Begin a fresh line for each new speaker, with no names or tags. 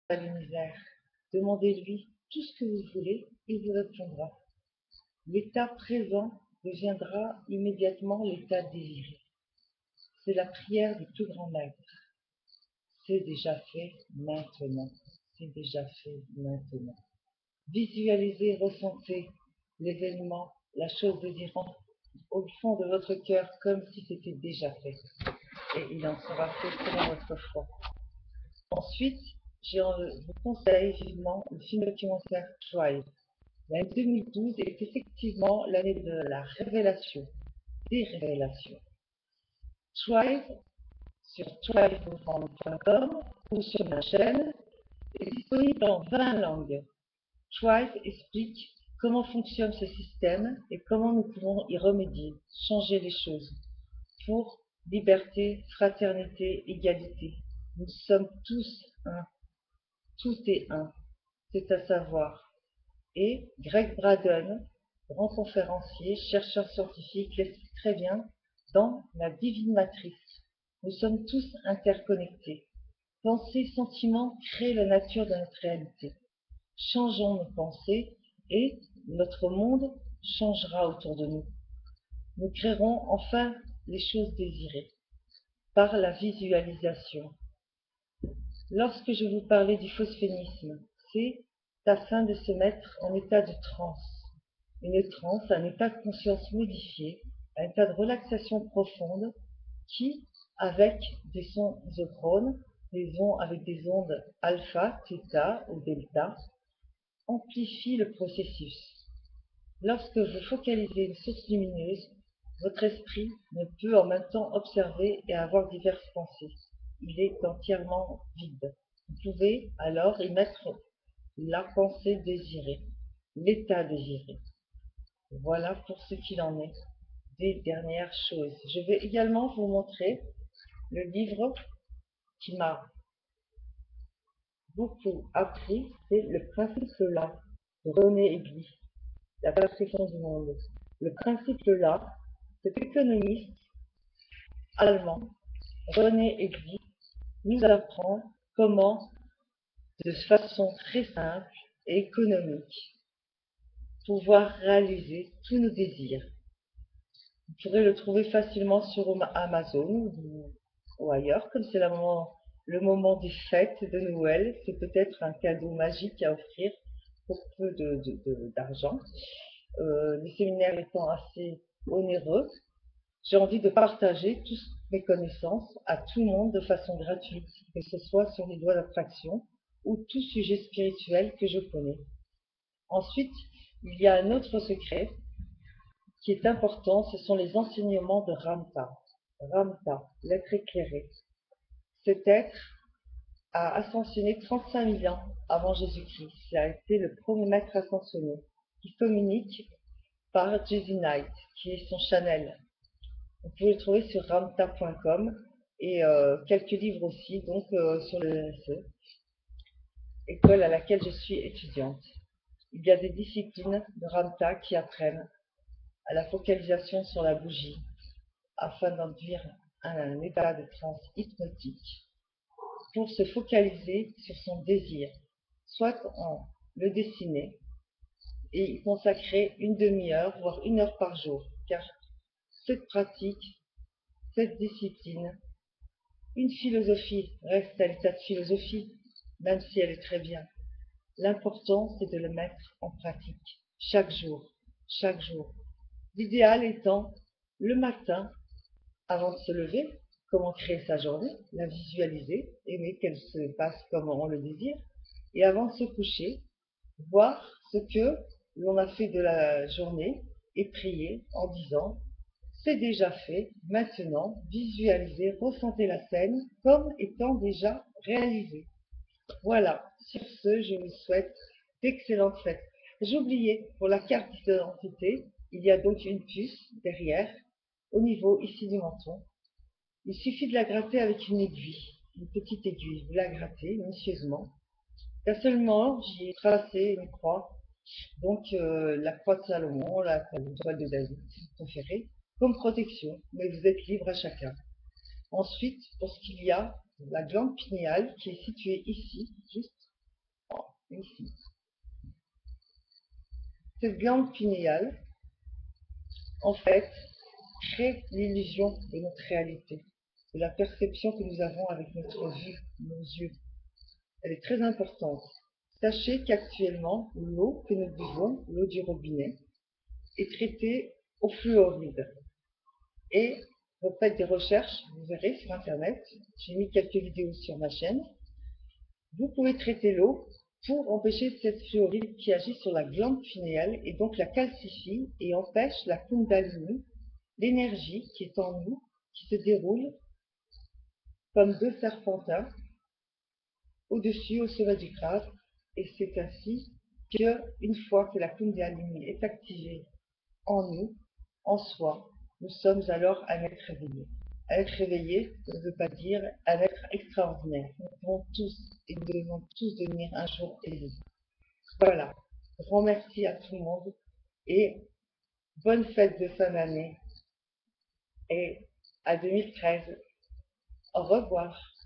à l'univers. Demandez-lui tout ce que vous voulez, il vous répondra. L'état présent deviendra immédiatement l'état désiré. C'est la prière du plus grand maître. C'est déjà fait maintenant. C'est déjà fait maintenant. Visualisez, ressentez l'événement, la chose désirante au fond de votre cœur comme si c'était déjà fait. Et il en sera fait selon votre foi. Ensuite, je vous conseille vivement le film documentaire Thrive. L'année 2012 est effectivement l'année de la révélation, des révélations. Thrive sur thrive.com ou sur ma chaîne est disponible en 20 langues. Thrive explique comment fonctionne ce système et comment nous pouvons y remédier, changer les choses pour liberté, fraternité, égalité. Nous sommes tous un, tout est un, c'est à savoir. Et Greg Braden, grand conférencier, chercheur scientifique, l'explique très bien dans La Divine Matrice. Nous sommes tous interconnectés. Pensées, sentiments créent la nature de notre réalité. Changeons nos pensées et notre monde changera autour de nous. Nous créerons enfin les choses désirées par la visualisation. Lorsque je vous parlais du phosphénisme, c'est afin de se mettre en état de transe. Une transe, un état de conscience modifié, un état de relaxation profonde qui, avec des sons isochrones, avec des ondes alpha, theta ou delta, amplifie le processus. Lorsque vous focalisez une source lumineuse, votre esprit ne peut en même temps observer et avoir diverses pensées. Il est entièrement vide. Vous pouvez alors y mettre la pensée désirée, l'état désiré. Voilà pour ce qu'il en est des dernières choses. Je vais également vous montrer le livre qui m'a beaucoup appris, c'est Le principe là de René Egli, La perfection du monde. Le principe là, cet économiste allemand, René Egli, nous apprend comment, de façon très simple et économique, pouvoir réaliser tous nos désirs. Vous pourrez le trouver facilement sur Amazon ou ailleurs, comme c'est le moment des fêtes de Noël. C'est peut-être un cadeau magique à offrir pour peu d'argent. Les séminaires étant assez onéreux, j'ai envie de partager toutes mes connaissances à tout le monde de façon gratuite, que ce soit sur les lois d'attraction ou tout sujet spirituel que je connais. Ensuite, il y a un autre secret qui est important, ce sont les enseignements de Ramtha. Ramtha, l'être éclairé. Cet être a ascensionné 35 000 ans avant Jésus-Christ. Il a été le premier maître ascensionné qui communique par Jedi Knight, qui est son channel. Vous pouvez le trouver sur ramtha.com et quelques livres aussi, donc sur le école à laquelle je suis étudiante. Il y a des disciplines de Ramtha qui apprennent à la focalisation sur la bougie afin d'induire un état de transe hypnotique pour se focaliser sur son désir, soit en le dessiner et y consacrer une demi-heure, voire 1 heure par jour, car cette pratique, cette discipline, une philosophie reste à l'état de philosophie, même si elle est très bien. L'important, c'est de le mettre en pratique, chaque jour, chaque jour. L'idéal étant, le matin, avant de se lever, comment créer sa journée, la visualiser, aimer qu'elle se passe comme on le désire, et avant de se coucher, voir ce que l'on a fait de la journée et prier en disant c'est déjà fait, maintenant visualisez, ressentez la scène comme étant déjà réalisée. Voilà, sur ce, je vous souhaite d'excellentes fêtes. J'oubliais, pour la carte d'identité, il y a donc une puce derrière, au niveau ici du menton. Il suffit de la gratter avec une aiguille, une petite aiguille. Vous la grattez minutieusement. Personnellement, j'y ai tracé une croix, donc la croix de Salomon, la toile de David, si vous préférez, comme protection, mais vous êtes libre à chacun. Ensuite, pour ce qu'il y a, la glande pinéale qui est située ici, juste, Cette glande pinéale, en fait, crée l'illusion de notre réalité, de la perception que nous avons avec notre vue, nos yeux. Elle est très importante. Sachez qu'actuellement, l'eau que nous buvons, l'eau du robinet, est traitée au fluoride. Et vous faites des recherches, vous verrez sur Internet, j'ai mis quelques vidéos sur ma chaîne. Vous pouvez traiter l'eau pour empêcher cette fluoride qui agit sur la glande pinéale et donc la calcifie et empêche la kundalini, l'énergie qui est en nous, qui se déroule comme deux serpentins au-dessus, au sommet du crâne. Et c'est ainsi que, une fois que la kundalini est activée en nous, en soi, nous sommes alors un être réveillé. Un être réveillé ne veut pas dire un être extraordinaire. Nous pouvons tous et nous devons tous devenir un jour élevés. Voilà. Grand merci à tout le monde et bonne fête de fin d'année et à 2013. Au revoir.